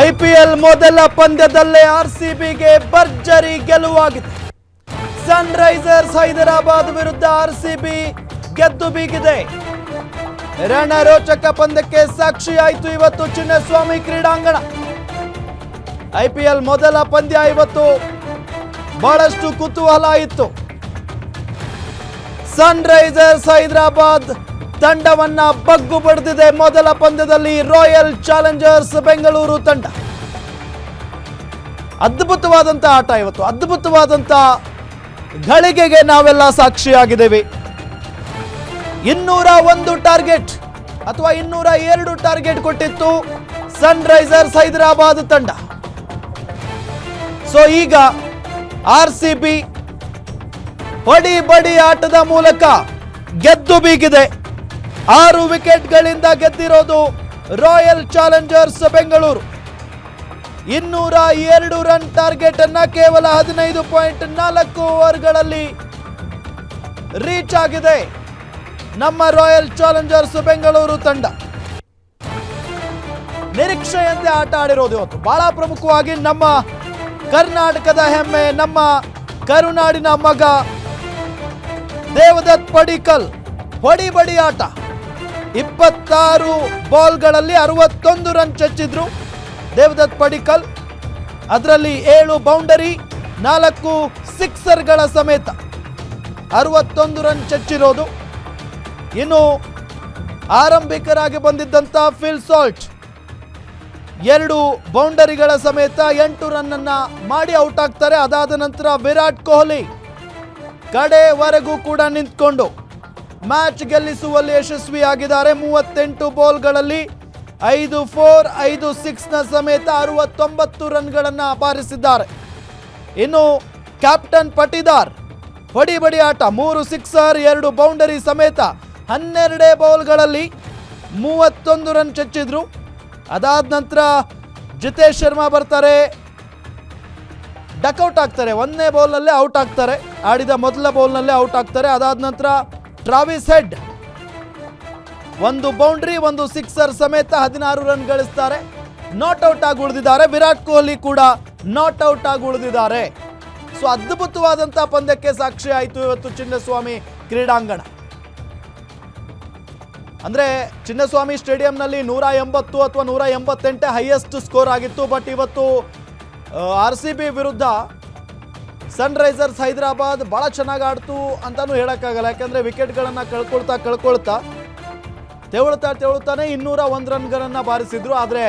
IPL ಮೊದಲ ಪಂದ್ಯದಲ್ಲೇ ಆರ್ಸಿಬಿಗೆ ಭರ್ಜರಿ ಗೆಲುವಾಗಿದೆ. Sunrisers Hyderabad ವಿರುದ್ಧ ಆರ್ಸಿಬಿ ಗೆದ್ದು ಬೀಗಿದೆ. ರಣರೋಚಕ ಪಂದ್ಯಕ್ಕೆ ಸಾಕ್ಷಿಯಾಯಿತು ಇವತ್ತು ಚಿನ್ನಸ್ವಾಮಿ ಕ್ರೀಡಾಂಗಣ. ಐಪಿಎಲ್ ಮೊದಲ ಪಂದ್ಯ ಇವತ್ತು ಬಹಳಷ್ಟು ಕುತೂಹಲ ಇತ್ತು. ಸನ್ರೈಸರ್ಸ್ ಹೈದರಾಬಾದ್ ತಂಡವನ್ನ ಬಗ್ಗು ಬಡಿದಿದೆ. ಮೊದಲ ಪಂದ್ಯದಲ್ಲಿ ರಾಯಲ್ ಚಾಲೆಂಜರ್ಸ್ ಬೆಂಗಳೂರು ತಂಡ. ಅದ್ಭುತವಾದಂತ ಆಟ ಇವತ್ತು, ಅದ್ಭುತವಾದಂತ ಘಳಿಗೆಗೆ ನಾವೆಲ್ಲ ಸಾಕ್ಷಿಯಾಗಿದ್ದೇವೆ. 201 ಟಾರ್ಗೆಟ್ ಅಥವಾ 202 ಟಾರ್ಗೆಟ್ ಕೊಟ್ಟಿತ್ತು ಸನ್ರೈಸರ್ಸ್ ಹೈದರಾಬಾದ್ ತಂಡ. ಸೊ ಈಗ ಆರ್ಸಿಬಿ ಹೊಡಿ ಬಡಿ ಆಟದ ಮೂಲಕ ಗೆದ್ದು ಬೀಗಿದೆ. 6 ವಿಕೆಟ್ಗಳಿಂದ ಗೆದ್ದಿರೋದು Royal Challengers Bengaluru. 202 run target ಅನ್ನ ಕೇವಲ 15.4 ಓವರ್ಗಳಲ್ಲಿ ರೀಚ್ ಆಗಿದೆ ನಮ್ಮ ರಾಯಲ್ ಚಾಲೆಂಜರ್ಸ್ ಬೆಂಗಳೂರು ತಂಡ. ನಿರೀಕ್ಷೆಯಂತೆ ಆಟ ಆಡಿರೋದು ಇವತ್ತು. ಬಹಳ ಪ್ರಮುಖವಾಗಿ ನಮ್ಮ ಕರ್ನಾಟಕದ ಹೆಮ್ಮೆ, ನಮ್ಮ ಕರುನಾಡಿನ ಮಗ ದೇವದತ್ ಪಡಿಕ್ಕಲ್ ಹೊಡಿ ಬಡಿ ಆಟ. 26 ಬಾಲ್ಗಳಲ್ಲಿ 61 ರನ್ ಚಚ್ಚಿದ್ರು ದೇವದತ್ ಪಡಿಕ್ಕಲ್. ಅದರಲ್ಲಿ 7 ಬೌಂಡರಿ, 4 ಸಿಕ್ಸರ್ಗಳ ಸಮೇತ 61 ರನ್ ಚಚ್ಚಿರೋದು. ಇನ್ನು ಆರಂಭಿಕರಾಗಿ ಬಂದಿದ್ದಂತ ಫಿಲ್ ಸಾಲ್ಟ್ 2 ಬೌಂಡರಿಗಳ ಸಮೇತ 8 ರನ್ ಅನ್ನ ಮಾಡಿ ಔಟ್ ಆಗ್ತಾರೆ. ಅದಾದ ನಂತರ ವಿರಾಟ್ ಕೊಹ್ಲಿ ಕಡೆವರೆಗೂ ಕೂಡ ನಿಂತ್ಕೊಂಡು ಮ್ಯಾಚ್ ಗೆಲ್ಲಿಸುವಲ್ಲಿ ಯಶಸ್ವಿಯಾಗಿದ್ದಾರೆ. 38 ಬಾಲ್ಗಳಲ್ಲಿ 5 4 5 6 ನ ಸಮೇತ 69 ರನ್ಗಳನ್ನ ಬಾರಿಸಿದ್ದಾರೆ. ಇನ್ನು ಕ್ಯಾಪ್ಟನ್ ಪಟಿದಾರ್ ಹೊಡಿ ಬಡಿ ಆಟ, 3 ಸಿಕ್ಸರ್ 2 ಬೌಂಡರಿ ಸಮೇತ 12 ಬಾಲ್ಗಳಲ್ಲಿ 31 ರನ್ ಚಚ್ಚಿದ್ರು. ಅದಾದ ನಂತರ ಜಿತೇಶ್ ಶರ್ಮಾ ಬರ್ತಾರೆ, ಡಕ್ಔಟ್ ಆಗ್ತಾರೆ. 1ನೇ ಬೌಲ್ನಲ್ಲೇ ಔಟ್ ಆಗ್ತಾರೆ, ಆಡಿದ ಮೊದಲ ಬೌಲ್ನಲ್ಲೇ ಔಟ್ ಆಗ್ತಾರೆ. ಅದಾದ ನಂತರ ಟ್ರಾವಿಸ್ ಹೆಡ್ 1 ಬೌಂಡ್ರಿ 1 ಸಿಕ್ಸರ್ ಸಮೇತ 16 ರನ್ ಗಳಿಸ್ತಾರೆ. ನಾಟ್ ಔಟ್ ಆಗಿ ಉಳಿದಿದ್ದಾರೆ. ವಿರಾಟ್ ಕೊಹ್ಲಿ ಕೂಡ ನಾಟ್ ಔಟ್ ಆಗಿ ಉಳಿದಿದ್ದಾರೆ. ಸೊ ಅದ್ಭುತವಾದಂತಹ ಪಂದ್ಯಕ್ಕೆ ಸಾಕ್ಷಿ ಆಯಿತು ಇವತ್ತು ಚಿನ್ನಸ್ವಾಮಿ ಕ್ರೀಡಾಂಗಣ. ಅಂದ್ರೆ ಚಿನ್ನಸ್ವಾಮಿ ಸ್ಟೇಡಿಯಂನಲ್ಲಿ 180 ಅಥವಾ 188 ಹೈಯೆಸ್ಟ್ ಸ್ಕೋರ್ ಆಗಿತ್ತು. ಬಟ್ ಇವತ್ತು ಆರ್ಸಿಬಿ ವಿರುದ್ಧ ಸನ್ರೈಸರ್ಸ್ ಹೈದರಾಬಾದ್ ಬಹಳ ಚೆನ್ನಾಗಿ ಆಡ್ತು ಅಂತಾನೂ ಹೇಳಕ್ಕಾಗಲ್ಲ. ಯಾಕಂದ್ರೆ ವಿಕೆಟ್ಗಳನ್ನ ಕಳ್ಕೊಳ್ತಾನೆ 201 ರನ್ಗಳನ್ನ ಬಾರಿಸಿದ್ರು. ಆದರೆ